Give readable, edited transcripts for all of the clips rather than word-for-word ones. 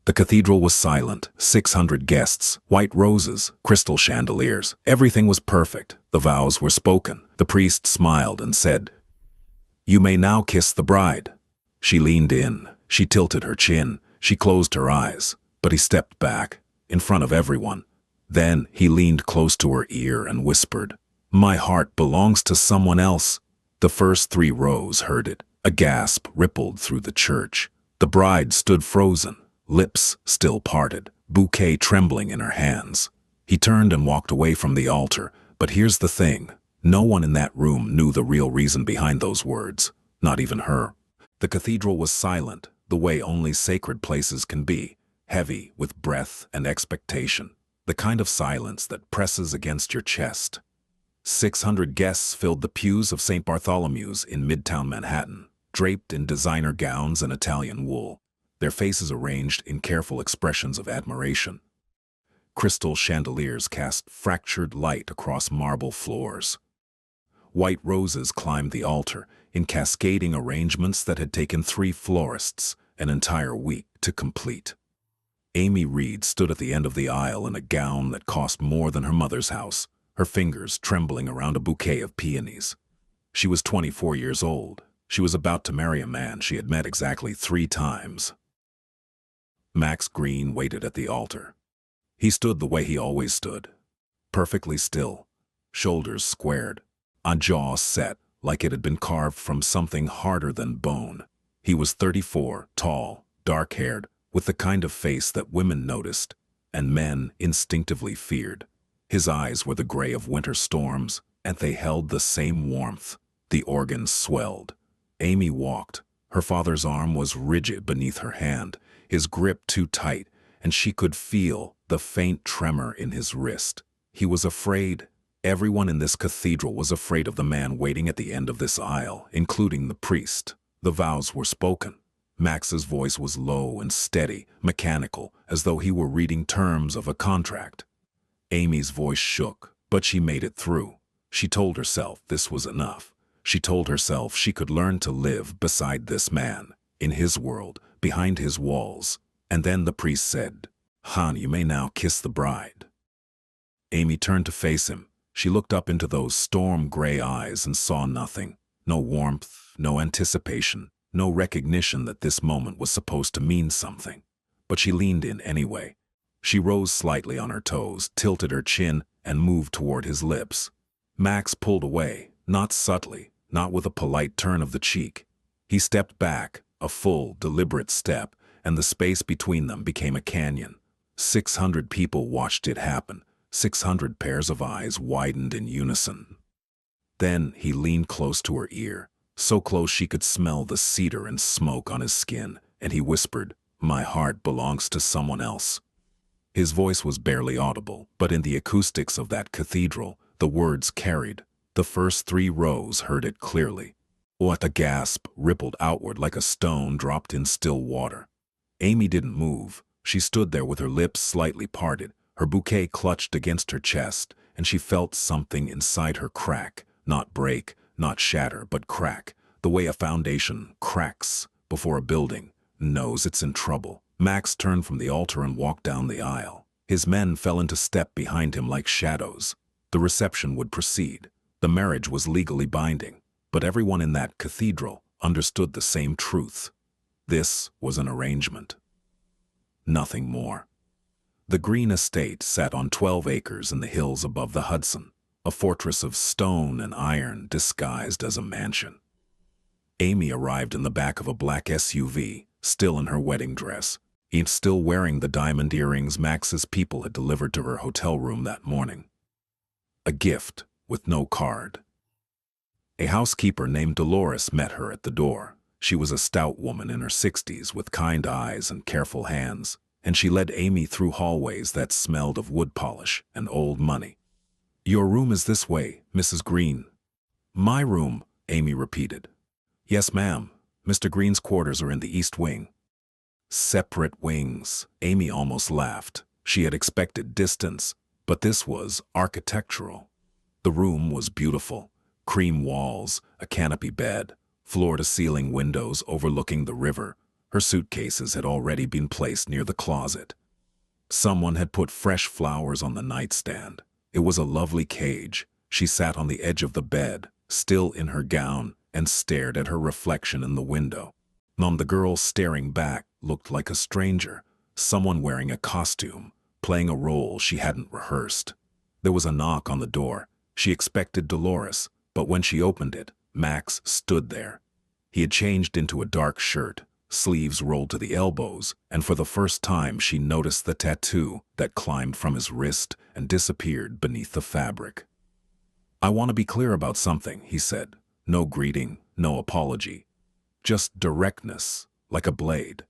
The cathedral was silent, 600 guests, white roses, crystal chandeliers. Everything was perfect. The vows were spoken. The priest smiled and said, "You may now kiss the bride." She leaned in. She tilted her chin. She closed her eyes. But he stepped back, in front of everyone. Then he leaned close to her ear and whispered, "My heart belongs to someone else." The first 3 rows heard it. A gasp rippled through the church. The bride stood frozen, lips still parted, bouquet trembling in her hands. He turned and walked away from the altar, but here's the thing. No one in that room knew the real reason behind those words, not even her. The cathedral was silent, the way only sacred places can be, heavy with breath and expectation, the kind of silence that presses against your chest. 600 guests filled the pews of St. Bartholomew's in Midtown Manhattan, draped in designer gowns and Italian wool, their faces arranged in careful expressions of admiration. Crystal chandeliers cast fractured light across marble floors. White roses climbed the altar in cascading arrangements that had taken 3 florists an entire week to complete. Amy Reed stood at the end of the aisle in a gown that cost more than her mother's house, her fingers trembling around a bouquet of peonies. She was 24 years old. She was about to marry a man she had met exactly 3 times. Max Green waited at the altar. He stood the way he always stood, perfectly still, shoulders squared, a jaw set like it had been carved from something harder than bone. He was 34, tall, dark-haired, with the kind of face that women noticed and men instinctively feared. His eyes were the gray of winter storms, and they held the same warmth. The organs swelled. Amy walked. Her father's arm was rigid beneath her hand, his grip too tight, and she could feel the faint tremor in his wrist. He was afraid. Everyone in this cathedral was afraid of the man waiting at the end of this aisle, including the priest. The vows were spoken. Max's voice was low and steady, mechanical, as though he were reading terms of a contract. Amy's voice shook, but she made it through. She told herself this was enough. She told herself she could learn to live beside this man, in his world, behind his walls. And then the priest said, "Han, you may now kiss the bride." Amy turned to face him. She looked up into those storm-gray eyes and saw nothing. No warmth, no anticipation, no recognition that this moment was supposed to mean something. But she leaned in anyway. She rose slightly on her toes, tilted her chin, and moved toward his lips. Max pulled away, not subtly, not with a polite turn of the cheek. He stepped back, a full, deliberate step, and the space between them became a canyon. 600 people watched it happen. 600 pairs of eyes widened in unison. Then he leaned close to her ear, so close she could smell the cedar and smoke on his skin, and he whispered, "My heart belongs to someone else." His voice was barely audible, but in the acoustics of that cathedral, the words carried. The first 3 rows heard it clearly. What a gasp rippled outward like a stone dropped in still water. Amy didn't move. She stood there with her lips slightly parted, her bouquet clutched against her chest, and she felt something inside her crack, not break, not shatter, but crack, the way a foundation cracks before a building knows it's in trouble. Max turned from the altar and walked down the aisle. His men fell into step behind him like shadows. The reception would proceed. The marriage was legally binding, but everyone in that cathedral understood the same truth. This was an arrangement. Nothing more. The Green estate sat on 12 acres in the hills above the Hudson, a fortress of stone and iron disguised as a mansion. Amy arrived in the back of a black SUV, still in her wedding dress, and still wearing the diamond earrings Max's people had delivered to her hotel room that morning. A gift with no card. A housekeeper named Dolores met her at the door. She was a stout woman in her 60s with kind eyes and careful hands, and she led Amy through hallways that smelled of wood polish and old money. "Your room is this way, Mrs. Green." "My room," Amy repeated. "Yes, ma'am. Mr. Green's quarters are in the East Wing." Separate wings. Amy almost laughed. She had expected distance, but this was architectural. The room was beautiful. Cream walls, a canopy bed, floor-to-ceiling windows overlooking the river. Her suitcases had already been placed near the closet. Someone had put fresh flowers on the nightstand. It was a lovely cage. She sat on the edge of the bed, still in her gown, and stared at her reflection in the window. The girl staring back looked like a stranger, someone wearing a costume, playing a role she hadn't rehearsed. There was a knock on the door. She expected Dolores, but when she opened it, Max stood there. He had changed into a dark shirt, sleeves rolled to the elbows, and for the first time she noticed the tattoo that climbed from his wrist and disappeared beneath the fabric. "I want to be clear about something," he said. No greeting, no apology. Just directness, like a blade.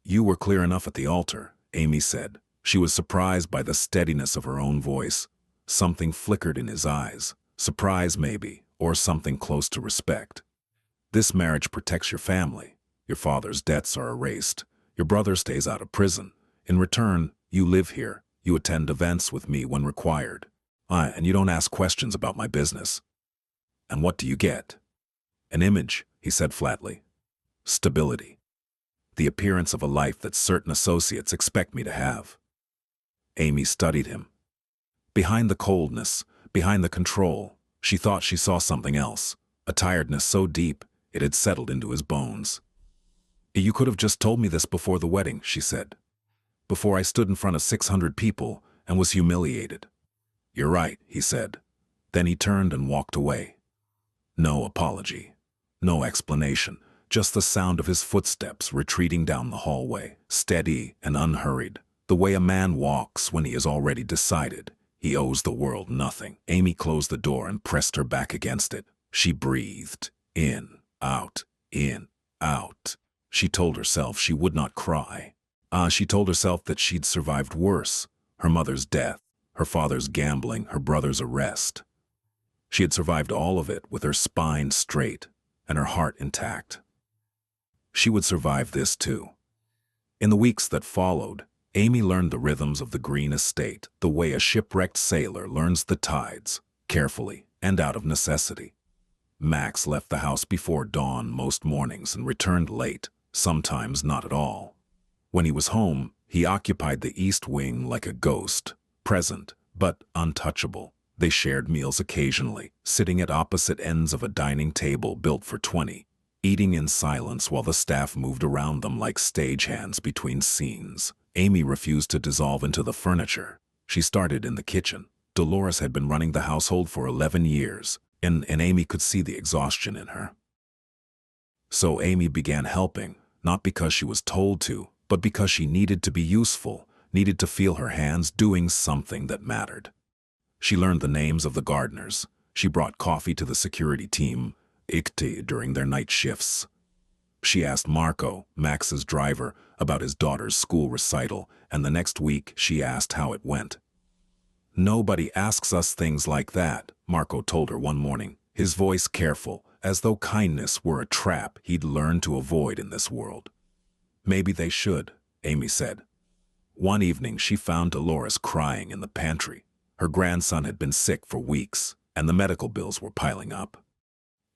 "You were clear enough at the altar," Amy said. She was surprised by the steadiness of her own voice. Something flickered in his eyes. Surprise, maybe, or something close to respect. "This marriage protects your family. Your father's debts are erased. Your brother stays out of prison. In return, you live here. You attend events with me when required. And you don't ask questions about my business. And what do you get?" "An image," he said flatly. "Stability. The appearance of a life that certain associates expect me to have." Amy studied him. Behind the coldness, behind the control, she thought she saw something else, a tiredness so deep it had settled into his bones. "You could have just told me this before the wedding," she said. "Before I stood in front of 600 people and was humiliated." "You're right," he said. Then he turned and walked away. No apology, no explanation, just the sound of his footsteps retreating down the hallway, steady and unhurried, the way a man walks when he has already decided he owes the world nothing. Amy closed the door and pressed her back against it. She breathed, in, out, in, out. She told herself she would not cry. She told herself that she'd survived worse, her mother's death, her father's gambling, her brother's arrest. She had survived all of it with her spine straight and her heart intact. She would survive this too. In the weeks that followed, Amy learned the rhythms of the green estate, the way a shipwrecked sailor learns the tides, carefully and out of necessity. Max left the house before dawn most mornings and returned late, sometimes not at all. When he was home, he occupied the east wing like a ghost, present but untouchable. They shared meals occasionally, sitting at opposite ends of a dining table built for 20, eating in silence while the staff moved around them like stagehands between scenes. Amy refused to dissolve into the furniture. She started in the kitchen. Dolores had been running the household for 11 years, and Amy could see the exhaustion in her. So Amy began helping, not because she was told to, but because she needed to be useful, needed to feel her hands doing something that mattered. She learned the names of the gardeners. She brought coffee to the security team, during their night shifts. She asked Marco, Max's driver, about his daughter's school recital, and the next week she asked how it went. "Nobody asks us things like that," Marco told her one morning, his voice careful, as though kindness were a trap he'd learned to avoid in this world. "Maybe they should," Amy said. One evening she found Dolores crying in the pantry. Her grandson had been sick for weeks, and the medical bills were piling up.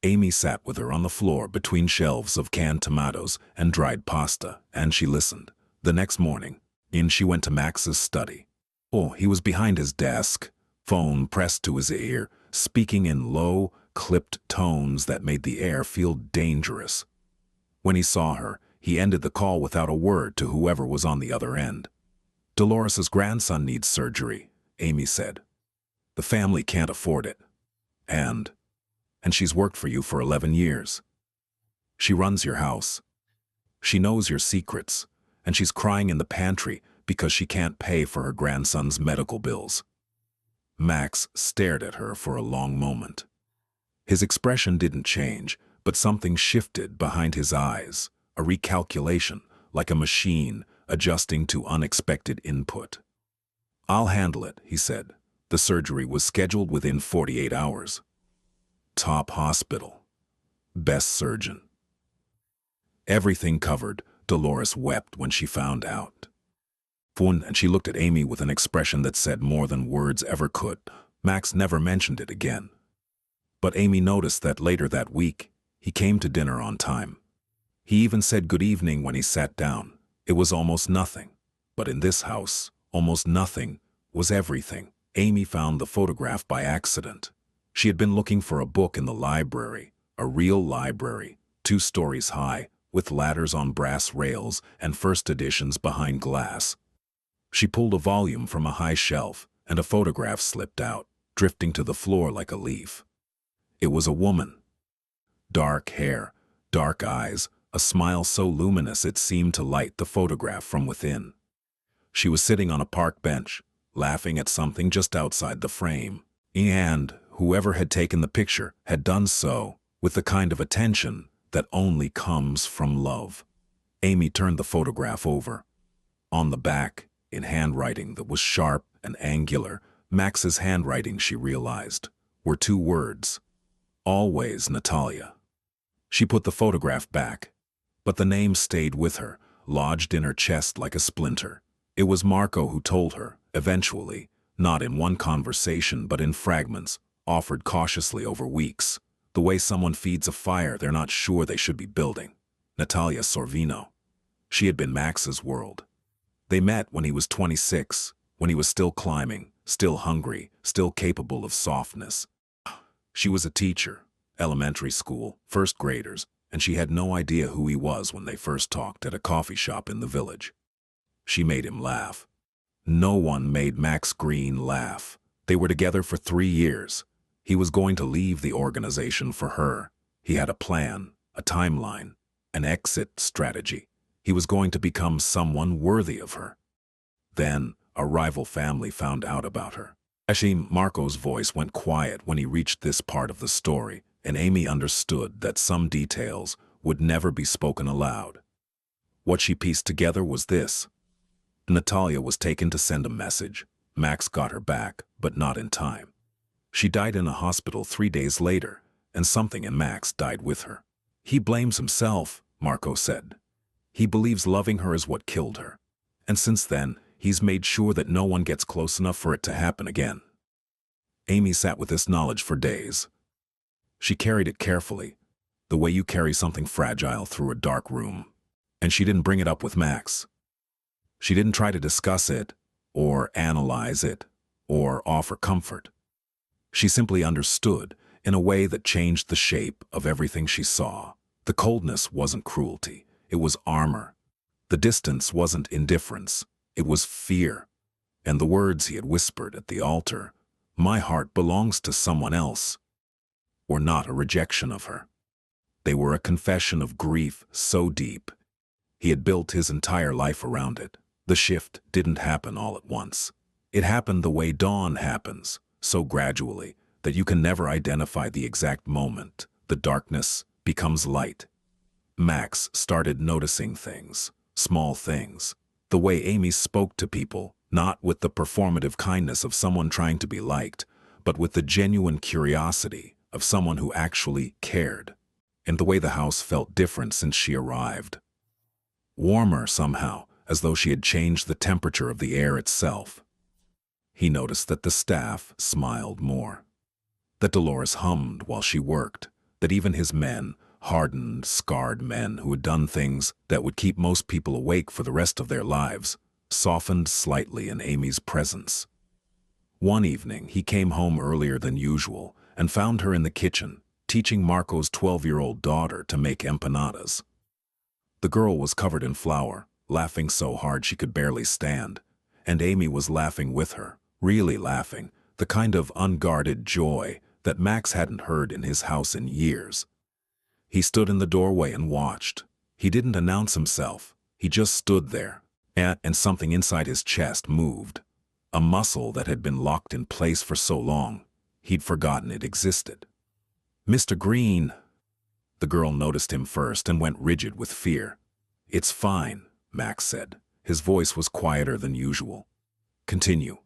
Amy sat with her on the floor between shelves of canned tomatoes and dried pasta, and she listened. The next morning, in she went to Max's study. He was behind his desk, phone pressed to his ear, speaking in low, clipped tones that made the air feel dangerous. When he saw her, he ended the call without a word to whoever was on the other end. "Dolores's grandson needs surgery," Amy said. "The family can't afford it. And she's worked for you for 11 years. She runs your house. She knows your secrets, and she's crying in the pantry because she can't pay for her grandson's medical bills." Max stared at her for a long moment. His expression didn't change, but something shifted behind his eyes, a recalculation, like a machine adjusting to unexpected input. "I'll handle it," he said. The surgery was scheduled within 48 hours. Top hospital. Best surgeon. Everything covered. Dolores wept when she found out. And she looked at Amy with an expression that said more than words ever could. Max never mentioned it again. But Amy noticed that later that week, he came to dinner on time. He even said good evening when he sat down. It was almost nothing. But in this house, almost nothing was everything. Amy found the photograph by accident. She had been looking for a book in the library, a real library, 2 stories high, with ladders on brass rails and first editions behind glass. She pulled a volume from a high shelf, and a photograph slipped out, drifting to the floor like a leaf. It was a woman. Dark hair, dark eyes, a smile so luminous it seemed to light the photograph from within. She was sitting on a park bench, laughing at something just outside the frame. And whoever had taken the picture had done so with the kind of attention that only comes from love. Amy turned the photograph over. On the back, in handwriting that was sharp and angular, Max's handwriting, she realized, were 2 words. Always Natalia. She put the photograph back, but the name stayed with her, lodged in her chest like a splinter. It was Marco who told her, eventually, not in one conversation but in fragments, offered cautiously over weeks, the way someone feeds a fire they're not sure they should be building. Natalia Sorvino. She had been Max's world. They met when he was 26, when he was still climbing, still hungry, still capable of softness. She was a teacher, elementary school, first graders, and she had no idea who he was when they first talked at a coffee shop in the village. She made him laugh. No one made Max Green laugh. They were together for 3 years. He was going to leave the organization for her. He had a plan, a timeline, an exit strategy. He was going to become someone worthy of her. Then, a rival family found out about her. Marco's voice went quiet when he reached this part of the story, and Amy understood that some details would never be spoken aloud. What she pieced together was this. Natalia was taken to send a message. Max got her back, but not in time. She died in a hospital 3 days later, and something in Max died with her. He blames himself, Marco said. He believes loving her is what killed her. And since then, he's made sure that no one gets close enough for it to happen again. Amy sat with this knowledge for days. She carried it carefully, the way you carry something fragile through a dark room. And she didn't bring it up with Max. She didn't try to discuss it, or analyze it, or offer comfort. She simply understood in a way that changed the shape of everything she saw. The coldness wasn't cruelty, it was armor. The distance wasn't indifference, it was fear. And the words he had whispered at the altar, "My heart belongs to someone else," were not a rejection of her. They were a confession of grief so deep. He had built his entire life around it. The shift didn't happen all at once. It happened the way dawn happens, so gradually that you can never identify the exact moment. The darkness becomes light. Max started noticing things, small things. The way Amy spoke to people, not with the performative kindness of someone trying to be liked, but with the genuine curiosity of someone who actually cared. And the way the house felt different since she arrived. Warmer somehow, as though she had changed the temperature of the air itself. He noticed that the staff smiled more. That Dolores hummed while she worked. That even his men, hardened, scarred men who had done things that would keep most people awake for the rest of their lives, softened slightly in Amy's presence. One evening, he came home earlier than usual and found her in the kitchen, teaching Marco's 12-year-old daughter to make empanadas. The girl was covered in flour, laughing so hard she could barely stand, and Amy was laughing with her, really laughing, the kind of unguarded joy that Max hadn't heard in his house in years. He stood in the doorway and watched. He didn't announce himself. He just stood there, and something inside his chest moved. A muscle that had been locked in place for so long, he'd forgotten it existed. "Mr. Green." The girl noticed him first and went rigid with fear. "It's fine," Max said. His voice was quieter than usual. "Continue."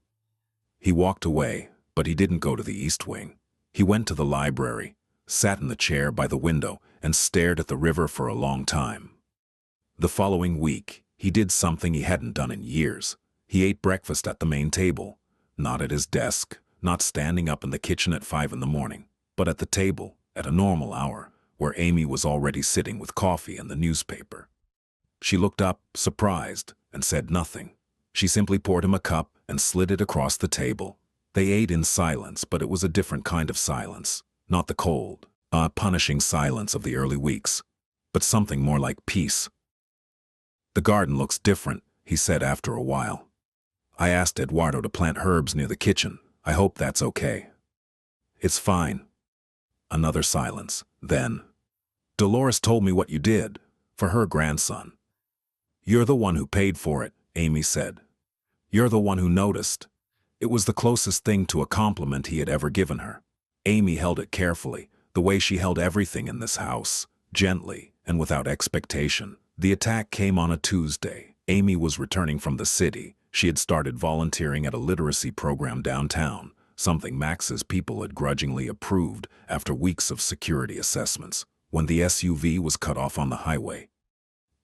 He walked away, but he didn't go to the East Wing. He went to the library, sat in the chair by the window, and stared at the river for a long time. The following week, he did something he hadn't done in years. He ate breakfast at the main table, not at his desk, not standing up in the kitchen at 5 in the morning, but at the table, at a normal hour, where Amy was already sitting with coffee and the newspaper. She looked up, surprised, and said nothing. She simply poured him a cup and slid it across the table. They ate in silence, but it was a different kind of silence. Not the cold, punishing silence of the early weeks, but something more like peace. "The garden looks different," he said after a while. "I asked Eduardo to plant herbs near the kitchen. I hope that's okay." "It's fine." Another silence. Then, "Dolores told me what you did for her grandson." "You're the one who paid for it," Amy said. "You're the one who noticed." It was the closest thing to a compliment he had ever given her. Amy held it carefully, the way she held everything in this house, gently and without expectation. The attack came on a Tuesday. Amy was returning from the city. She had started volunteering at a literacy program downtown, something Max's people had grudgingly approved after weeks of security assessments, when the SUV was cut off on the highway.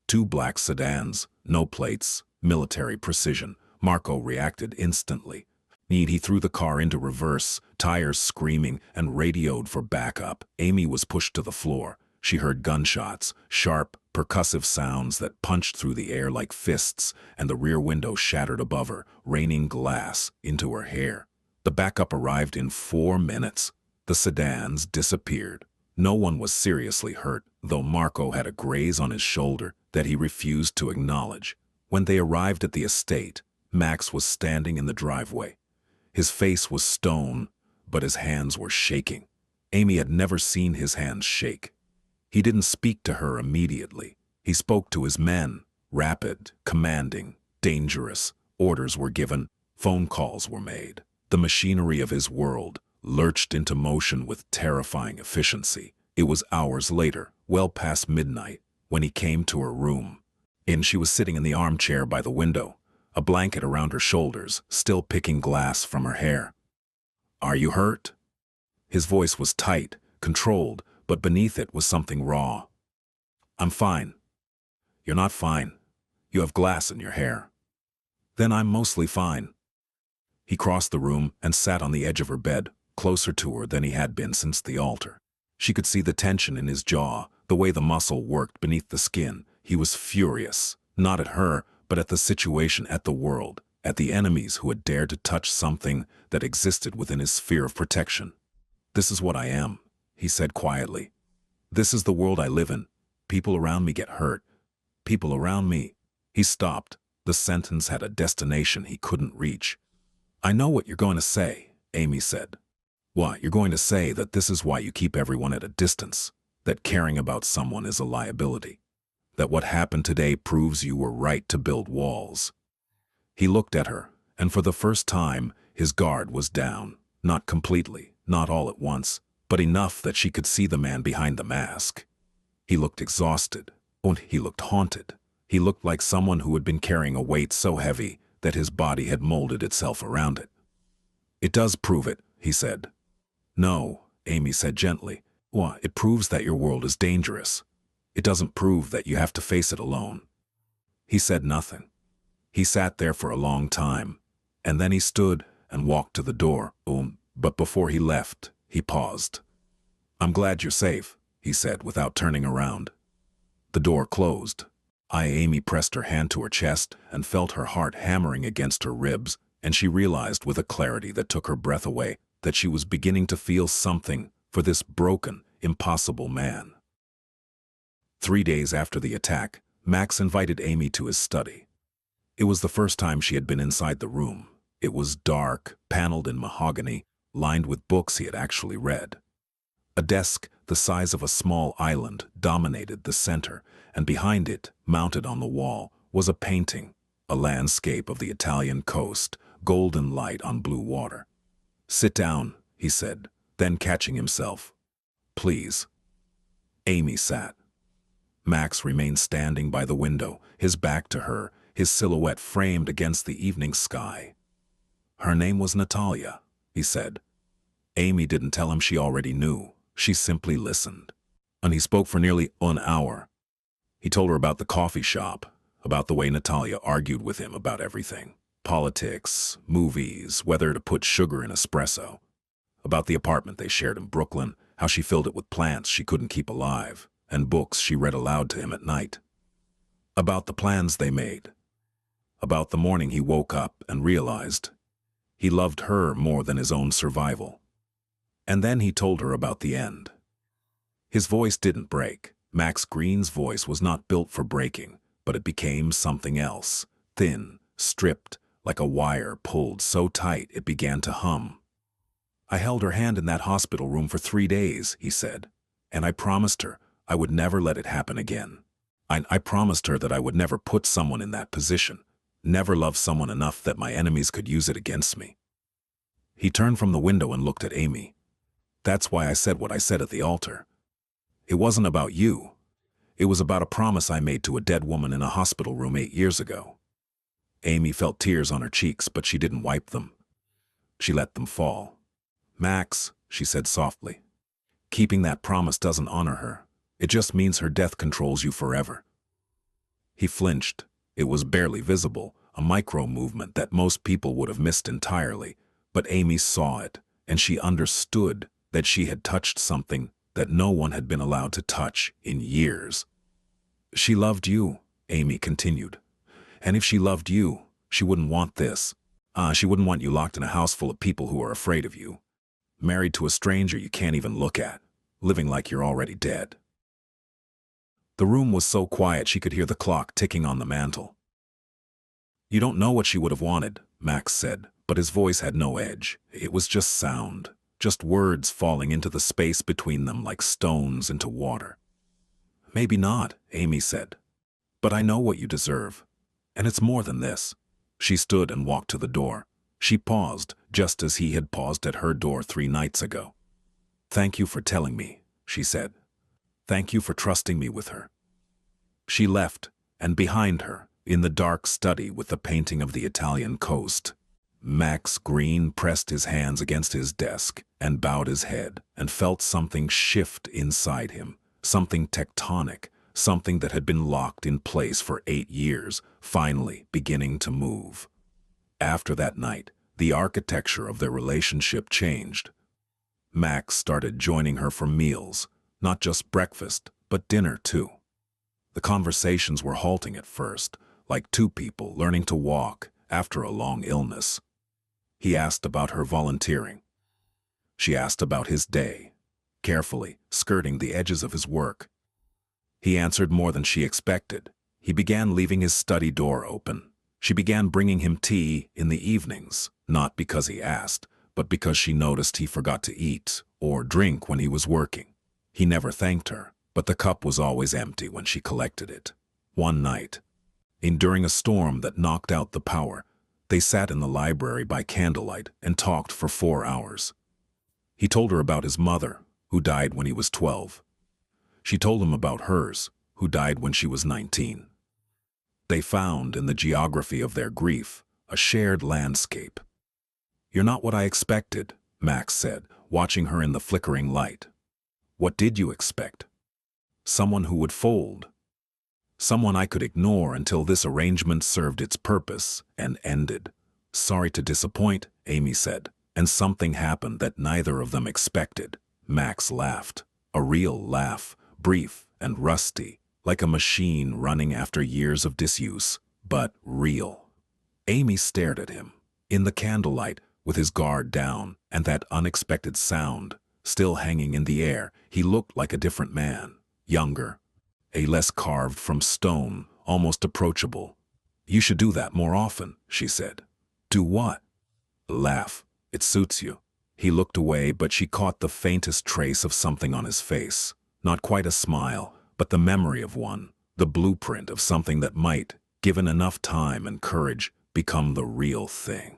Two black sedans, no plates, military precision. Marco reacted instantly. He threw the car into reverse, tires screaming, and radioed for backup. Amy was pushed to the floor. She heard gunshots, sharp, percussive sounds that punched through the air like fists, and the rear window shattered above her, raining glass into her hair. The backup arrived in 4 minutes. The sedans disappeared. No one was seriously hurt, though Marco had a graze on his shoulder that he refused to acknowledge. When they arrived at the estate, Max was standing in the driveway. His face was stone, but his hands were shaking. Amy had never seen his hands shake. He didn't speak to her immediately. He spoke to his men, rapid, commanding, dangerous. Orders were given, phone calls were made. The machinery of his world lurched into motion with terrifying efficiency. It was hours later, well past midnight, when he came to her room. She was sitting in the armchair by the window, a blanket around her shoulders, still picking glass from her hair. "Are you hurt?" His voice was tight, controlled, but beneath it was something raw. "I'm fine." "You're not fine. You have glass in your hair." "Then I'm mostly fine." He crossed the room and sat on the edge of her bed, closer to her than he had been since the altar. She could see the tension in his jaw, the way the muscle worked beneath the skin. He was furious, not at her, but at the situation, at the world, at the enemies who had dared to touch something that existed within his sphere of protection. "This is what I am," he said quietly. "This is the world I live in. People around me get hurt. People around me." He stopped. The sentence had a destination he couldn't reach. "I know what you're going to say," Amy said. "What, you're going to say that this is why you keep everyone at a distance, that caring about someone is a liability, that what happened today proves you were right to build walls." He looked at her, and for the first time, his guard was down. Not completely, not all at once, but enough that she could see the man behind the mask. He looked exhausted, and he looked haunted. He looked like someone who had been carrying a weight so heavy that his body had molded itself around it. "It does prove it," he said. "No," Amy said gently. "Well, it proves that your world is dangerous. It doesn't prove that you have to face it alone." He said nothing. He sat there for a long time, and then he stood and walked to the door. But before he left, he paused. "I'm glad you're safe," he said without turning around. The door closed. Amy pressed her hand to her chest and felt her heart hammering against her ribs, and she realized with a clarity that took her breath away that she was beginning to feel something for this broken, impossible man. 3 days after the attack, Max invited Amy to his study. It was the first time she had been inside the room. It was dark, paneled in mahogany, lined with books he had actually read. A desk the size of a small island dominated the center, and behind it, mounted on the wall, was a painting, a landscape of the Italian coast, golden light on blue water. "Sit down," he said, then catching himself. "Please." Amy sat. Max remained standing by the window, his back to her, his silhouette framed against the evening sky. "Her name was Natalia," he said. Amy didn't tell him she already knew. She simply listened. And he spoke for nearly an hour. He told her about the coffee shop, about the way Natalia argued with him about everything. Politics, movies, whether to put sugar in espresso. About the apartment they shared in Brooklyn, how she filled it with plants she couldn't keep alive, and books she read aloud to him at night. About the plans they made. About the morning he woke up and realized he loved her more than his own survival. And then he told her about the end. His voice didn't break. Max Green's voice was not built for breaking, but it became something else, thin, stripped, like a wire pulled so tight it began to hum. I held her hand in that hospital room for 3 days, he said, and I promised her I would never let it happen again. I promised her that I would never put someone in that position, never love someone enough that my enemies could use it against me. He turned from the window and looked at Amy. That's why I said what I said at the altar. It wasn't about you. It was about a promise I made to a dead woman in a hospital room 8 years ago. Amy felt tears on her cheeks, but she didn't wipe them. She let them fall. Max, she said softly, keeping that promise doesn't honor her. It just means her death controls you forever. He flinched. It was barely visible, a micro-movement that most people would have missed entirely, but Amy saw it, and she understood that she had touched something that no one had been allowed to touch in years. She loved you, Amy continued. And if she loved you, she wouldn't want this. She wouldn't want you locked in a house full of people who are afraid of you. Married to a stranger you can't even look at, living like you're already dead. The room was so quiet she could hear the clock ticking on the mantel. You don't know what she would have wanted, Max said, but his voice had no edge. It was just sound, just words falling into the space between them like stones into water. Maybe not, Amy said, but I know what you deserve. And it's more than this. She stood and walked to the door. She paused, just as he had paused at her door 3 nights ago. Thank you for telling me, she said. Thank you for trusting me with her. She left, and behind her, in the dark study with the painting of the Italian coast, Max Green pressed his hands against his desk and bowed his head and felt something shift inside him, something tectonic, something that had been locked in place for 8 years, finally beginning to move. After that night, the architecture of their relationship changed. Max started joining her for meals, not just breakfast, but dinner too. The conversations were halting at first, like 2 people learning to walk after a long illness. He asked about her volunteering. She asked about his day, carefully skirting the edges of his work. He answered more than she expected. He began leaving his study door open. She began bringing him tea in the evenings, not because he asked, but because she noticed he forgot to eat or drink when he was working. He never thanked her, but the cup was always empty when she collected it. One night, during a storm that knocked out the power, they sat in the library by candlelight and talked for 4 hours. He told her about his mother, who died when he was 12. She told him about hers, who died when she was 19. They found in the geography of their grief a shared landscape. You're not what I expected, Max said, watching her in the flickering light. What did you expect? Someone who would fold. Someone I could ignore until this arrangement served its purpose and ended. Sorry to disappoint, Amy said, and something happened that neither of them expected. Max laughed, a real laugh, brief and rusty, like a machine running after years of disuse, but real. Amy stared at him, in the candlelight, with his guard down, and that unexpected sound still hanging in the air. He looked like a different man, younger, a less carved from stone, almost approachable. You should do that more often, she said. Do what? Laugh. It suits you. He looked away, but she caught the faintest trace of something on his face. Not quite a smile, but the memory of one, the blueprint of something that might, given enough time and courage, become the real thing.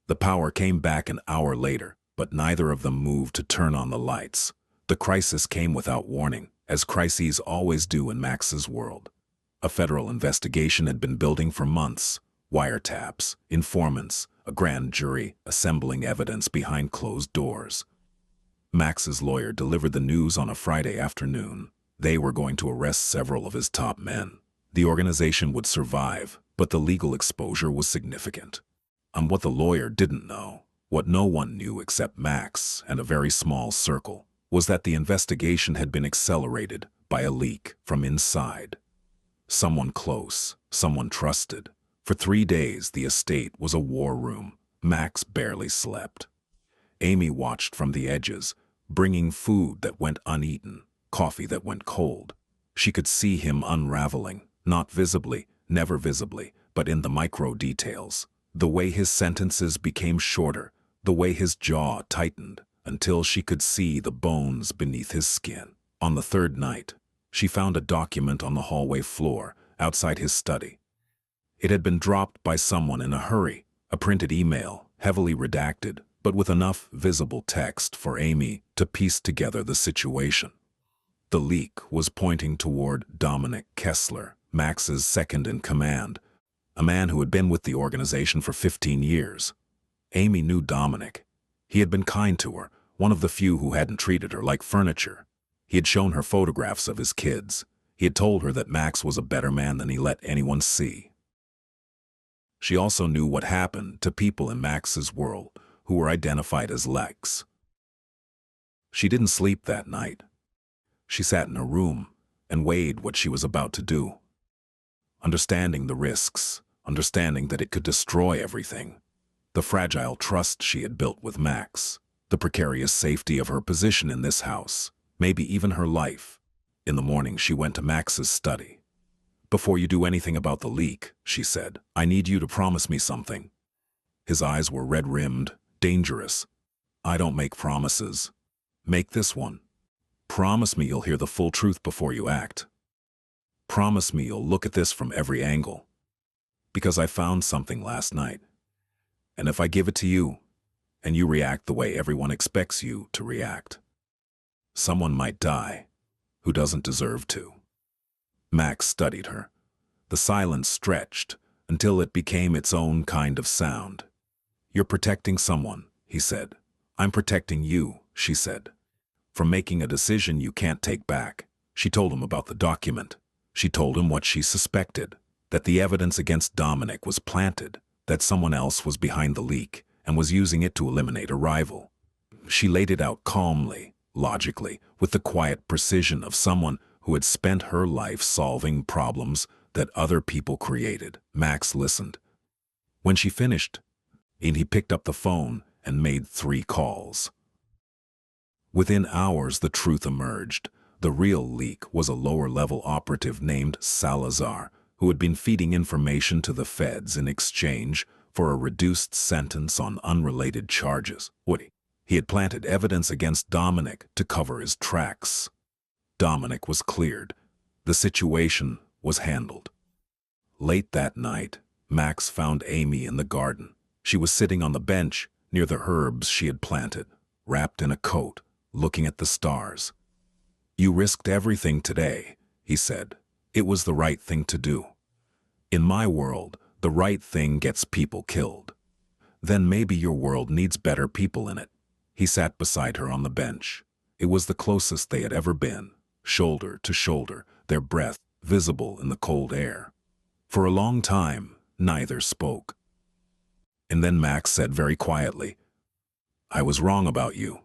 The power came back an hour later, but neither of them moved to turn on the lights. The crisis came without warning, as crises always do in Max's world. A federal investigation had been building for months. Wiretaps, informants, a grand jury assembling evidence behind closed doors. Max's lawyer delivered the news on a Friday afternoon. They were going to arrest several of his top men. The organization would survive, but the legal exposure was significant. What the lawyer didn't know, what no one knew except Max and a very small circle, was that the investigation had been accelerated by a leak from inside. Someone close, someone trusted. For 3 days, the estate was a war room. Max barely slept. Amy watched from the edges, bringing food that went uneaten, coffee that went cold. She could see him unraveling, not visibly, never visibly, but in the micro details. The way his sentences became shorter, the way his jaw tightened, until she could see the bones beneath his skin. On the 3rd night, she found a document on the hallway floor, outside his study. It had been dropped by someone in a hurry, a printed email, heavily redacted, but with enough visible text for Amy to piece together the situation. The leak was pointing toward Dominic Kessler, Max's second-in-command, a man who had been with the organization for 15 years. Amy knew Dominic. He had been kind to her, one of the few who hadn't treated her like furniture. He had shown her photographs of his kids. He had told her that Max was a better man than he let anyone see. She also knew what happened to people in Max's world who were identified as Lex. She didn't sleep that night. She sat in her room and weighed what she was about to do. Understanding the risks, understanding that it could destroy everything. The fragile trust she had built with Max, the precarious safety of her position in this house, maybe even her life. In the morning, she went to Max's study. "Before you do anything about the leak," she said, "I need you to promise me something." His eyes were red-rimmed, dangerous. "I don't make promises. Make this one. Promise me you'll hear the full truth before you act. Promise me you'll look at this from every angle. Because I found something last night. And if I give it to you, and you react the way everyone expects you to react, someone might die who doesn't deserve to." Max studied her. The silence stretched until it became its own kind of sound. "You're protecting someone," he said. "I'm protecting you," she said, "from making a decision you can't take back." She told him about the document. She told him what she suspected, that the evidence against Dominic was planted, that someone else was behind the leak and was using it to eliminate a rival. She laid it out calmly, logically, with the quiet precision of someone who had spent her life solving problems that other people created. Max listened. When she finished, he picked up the phone and made 3 calls. Within hours, the truth emerged. The real leak was a lower-level operative named Salazar, who had been feeding information to the feds in exchange for a reduced sentence on unrelated charges. He had planted evidence against Dominic to cover his tracks. Dominic was cleared. The situation was handled. Late that night, Max found Amy in the garden. She was sitting on the bench near the herbs she had planted, wrapped in a coat, looking at the stars. "You risked everything today," he said. "It was the right thing to do. In my world, the right thing gets people killed. Then maybe your world needs better people in it." He sat beside her on the bench. It was the closest they had ever been, shoulder to shoulder, their breath visible in the cold air. For a long time, neither spoke. And then Max said very quietly, "I was wrong about you."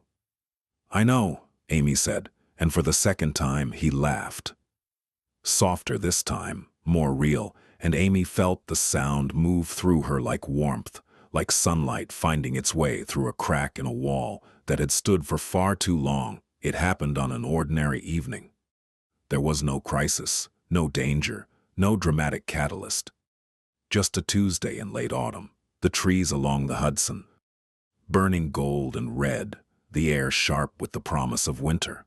"I know," Amy said, and for the second time he laughed. Softer this time, more real, and Amy felt the sound move through her like warmth, like sunlight finding its way through a crack in a wall that had stood for far too long. It happened on an ordinary evening. There was no crisis, no danger, no dramatic catalyst. Just a Tuesday in late autumn, the trees along the Hudson, burning gold and red, the air sharp with the promise of winter.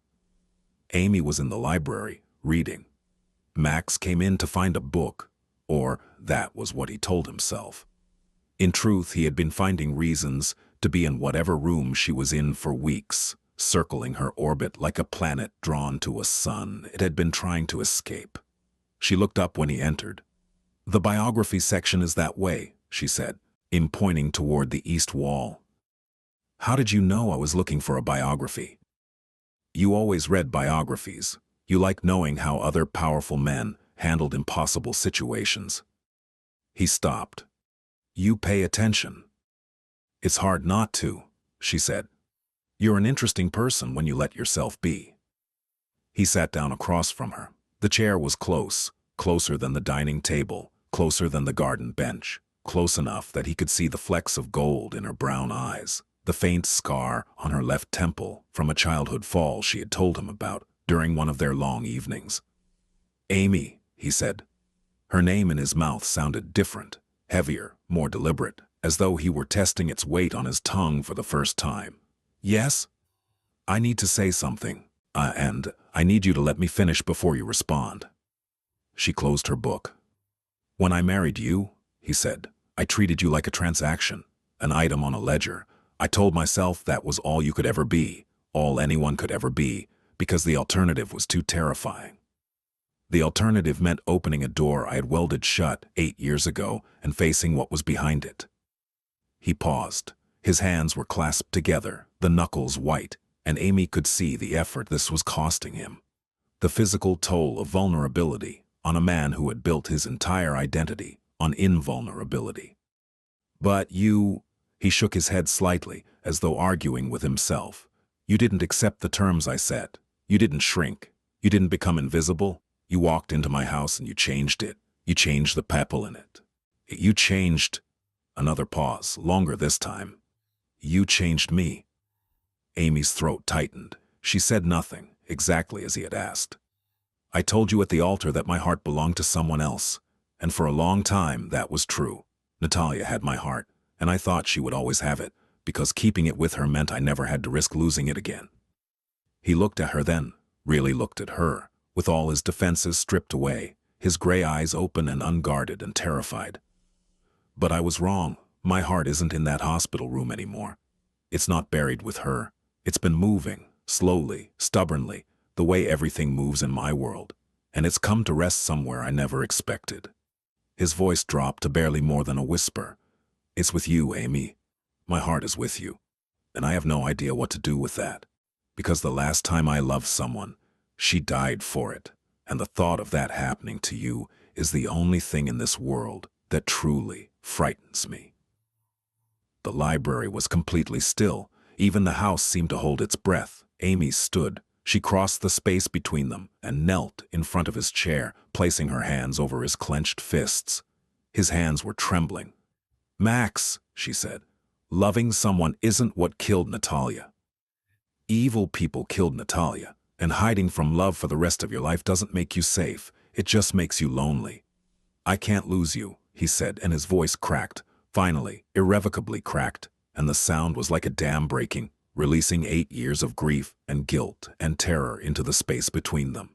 Amy was in the library, reading. Max came in to find a book, or that was what he told himself. In truth, he had been finding reasons to be in whatever room she was in for weeks, circling her orbit like a planet drawn to a sun it had been trying to escape. She looked up when he entered. "The biography section is that way," she said, pointing toward the east wall. "How did you know I was looking for a biography?" "You always read biographies. You like knowing how other powerful men handled impossible situations." He stopped. "You pay attention." "It's hard not to," she said. You're an interesting person when you let yourself be. He sat down across from her. The chair was close, closer than the dining table, closer than the garden bench, close enough that he could see the flecks of gold in her brown eyes, the faint scar on her left temple from a childhood fall she had told him about during one of their long evenings. Amy, he said. Her name in his mouth sounded different, heavier, more deliberate, as though he were testing its weight on his tongue for the first time. Yes? I need to say something, and I need you to let me finish before you respond. She closed her book. When I married you, he said, I treated you like a transaction, an item on a ledger. I told myself that was all you could ever be, all anyone could ever be, because the alternative was too terrifying. The alternative meant opening a door I had welded shut 8 years ago and facing what was behind it. He paused. His hands were clasped together, the knuckles white, and Amy could see the effort this was costing him. The physical toll of vulnerability on a man who had built his entire identity on invulnerability. But you, he shook his head slightly, as though arguing with himself. You didn't accept the terms I set. You didn't shrink. You didn't become invisible. You walked into my house and you changed it. You changed the people in it. You changed... Another pause, longer this time. You changed me. Amy's throat tightened. She said nothing, exactly as he had asked. I told you at the altar that my heart belonged to someone else, and for a long time that was true. Natalia had my heart, and I thought she would always have it, because keeping it with her meant I never had to risk losing it again. He looked at her then, really looked at her, with all his defenses stripped away, his gray eyes open and unguarded and terrified. But I was wrong. My heart isn't in that hospital room anymore. It's not buried with her. It's been moving, slowly, stubbornly, the way everything moves in my world, and it's come to rest somewhere I never expected. His voice dropped to barely more than a whisper. It's with you, Amy. My heart is with you, and I have no idea what to do with that, because the last time I loved someone, she died for it, and the thought of that happening to you is the only thing in this world that truly frightens me. The library was completely still. Even the house seemed to hold its breath. Amy stood. She crossed the space between them and knelt in front of his chair, placing her hands over his clenched fists. His hands were trembling. Max, she said, loving someone isn't what killed Natalia. Evil people killed Natalia, and hiding from love for the rest of your life doesn't make you safe. It just makes you lonely. I can't lose you, he said, and his voice cracked, finally, irrevocably cracked, and the sound was like a dam breaking, releasing 8 years of grief and guilt and terror into the space between them.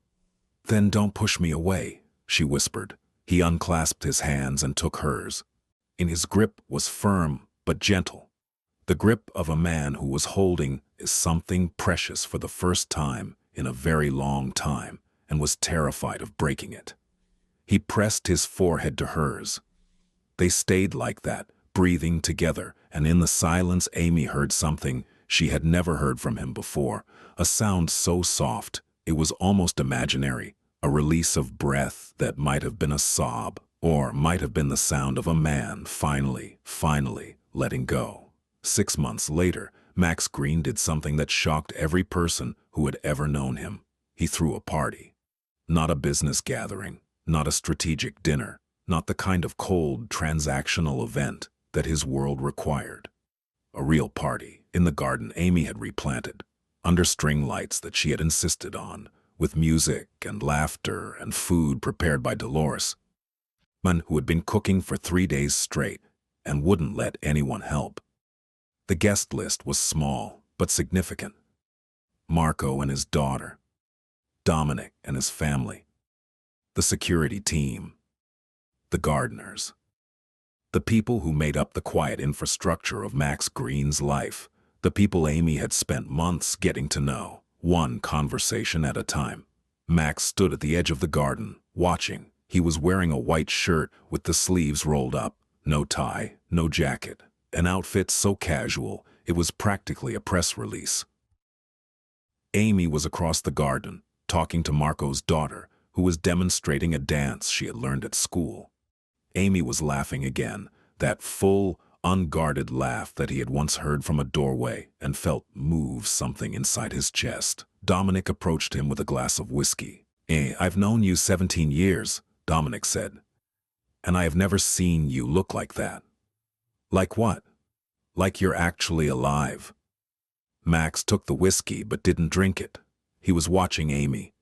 Then don't push me away, she whispered. He unclasped his hands and took hers. In his grip was firm but gentle. The grip of a man who was holding something precious for the first time in a very long time and was terrified of breaking it. He pressed his forehead to hers. They stayed like that, breathing together, and in the silence Amy heard something she had never heard from him before, a sound so soft it was almost imaginary, a release of breath that might have been a sob, or might have been the sound of a man finally letting go. 6 months later, Max Green did something that shocked every person who had ever known him. He threw a party. Not a business gathering, not a strategic dinner, not the kind of cold, transactional event that his world required. A real party in the garden Amy had replanted, under string lights that she had insisted on, with music and laughter and food prepared by Dolores, man who had been cooking for 3 days straight and wouldn't let anyone help. The guest list was small but significant. Marco and his daughter, Dominic and his family, the security team, the gardeners, the people who made up the quiet infrastructure of Max Green's life, the people Amy had spent months getting to know, one conversation at a time. Max stood at the edge of the garden, watching. He was wearing a white shirt with the sleeves rolled up, no tie, no jacket, an outfit so casual it was practically a press release. Amy was across the garden, talking to Marco's daughter, who was demonstrating a dance she had learned at school. Amy was laughing again, that full, unguarded laugh that he had once heard from a doorway and felt move something inside his chest. Dominic approached him with a glass of whiskey. I've known you 17 years, Dominic said, and I have never seen you look like that. Like what? Like you're actually alive. Max took the whiskey but didn't drink it. He was watching Amy.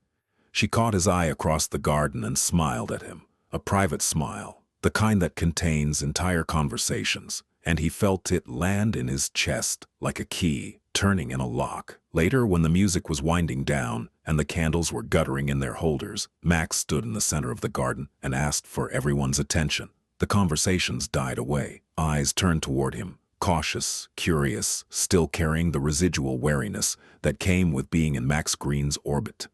She caught his eye across the garden and smiled at him, a private smile, the kind that contains entire conversations, and he felt it land in his chest like a key, turning in a lock. Later, when the music was winding down and the candles were guttering in their holders, Max stood in the center of the garden and asked for everyone's attention. The conversations died away. Eyes turned toward him, cautious, curious, still carrying the residual wariness that came with being in Max Green's orbit.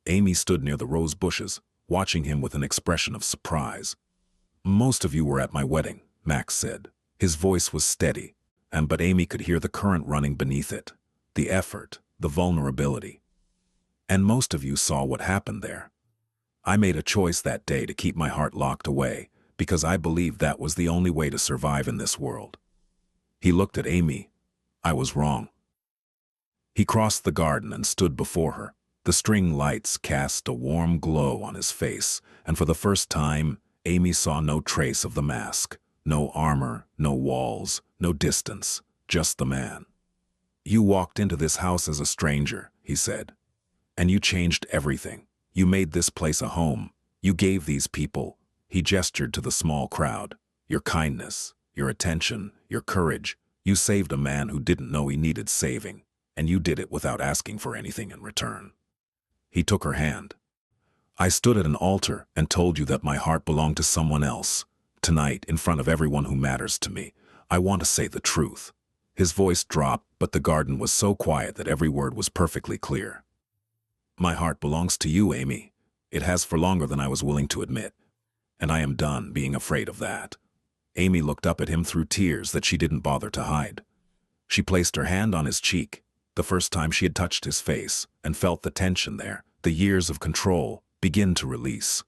Amy stood near the rose bushes, watching him with an expression of surprise. "Most of you were at my wedding," Max said. His voice was steady, but Amy could hear the current running beneath it, the effort, the vulnerability. "And most of you saw what happened there. I made a choice that day to keep my heart locked away, because I believed that was the only way to survive in this world." He looked at Amy. "I was wrong." He crossed the garden and stood before her. The string lights cast a warm glow on his face, and for the first time, Amy saw no trace of the mask. No armor, no walls, no distance, just the man. "You walked into this house as a stranger," he said, "and you changed everything. You made this place a home. You gave these people," he gestured to the small crowd, "your kindness, your attention, your courage. You saved a man who didn't know he needed saving, and you did it without asking for anything in return." He took her hand. "I stood at an altar and told you that my heart belonged to someone else. Tonight, in front of everyone who matters to me, I want to say the truth." His voice dropped, but the garden was so quiet that every word was perfectly clear. "My heart belongs to you, Amy. It has for longer than I was willing to admit, and I am done being afraid of that." Amy looked up at him through tears that she didn't bother to hide. She placed her hand on his cheek, the first time she had touched his face, and felt the tension there, the years of control, begin to release.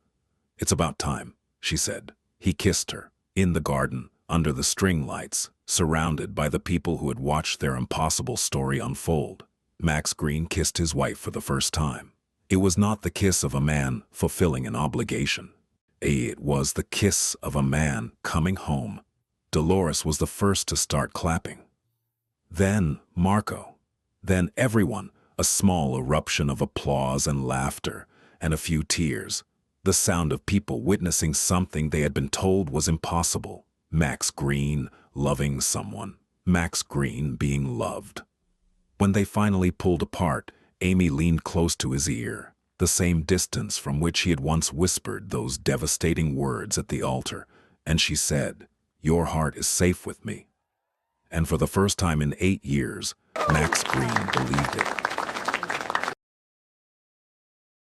"It's about time," she said. He kissed her, in the garden, under the string lights, surrounded by the people who had watched their impossible story unfold. Max Green kissed his wife for the first time. It was not the kiss of a man fulfilling an obligation. It was the kiss of a man coming home. Dolores was the first to start clapping. Then Marco. Then everyone, a small eruption of applause and laughter, and a few tears. The sound of people witnessing something they had been told was impossible. Max Green loving someone. Max Green being loved. When they finally pulled apart, Amy leaned close to his ear, the same distance from which he had once whispered those devastating words at the altar, and she said, "Your heart is safe with me." And for the first time in 8 years, Max Green believed it.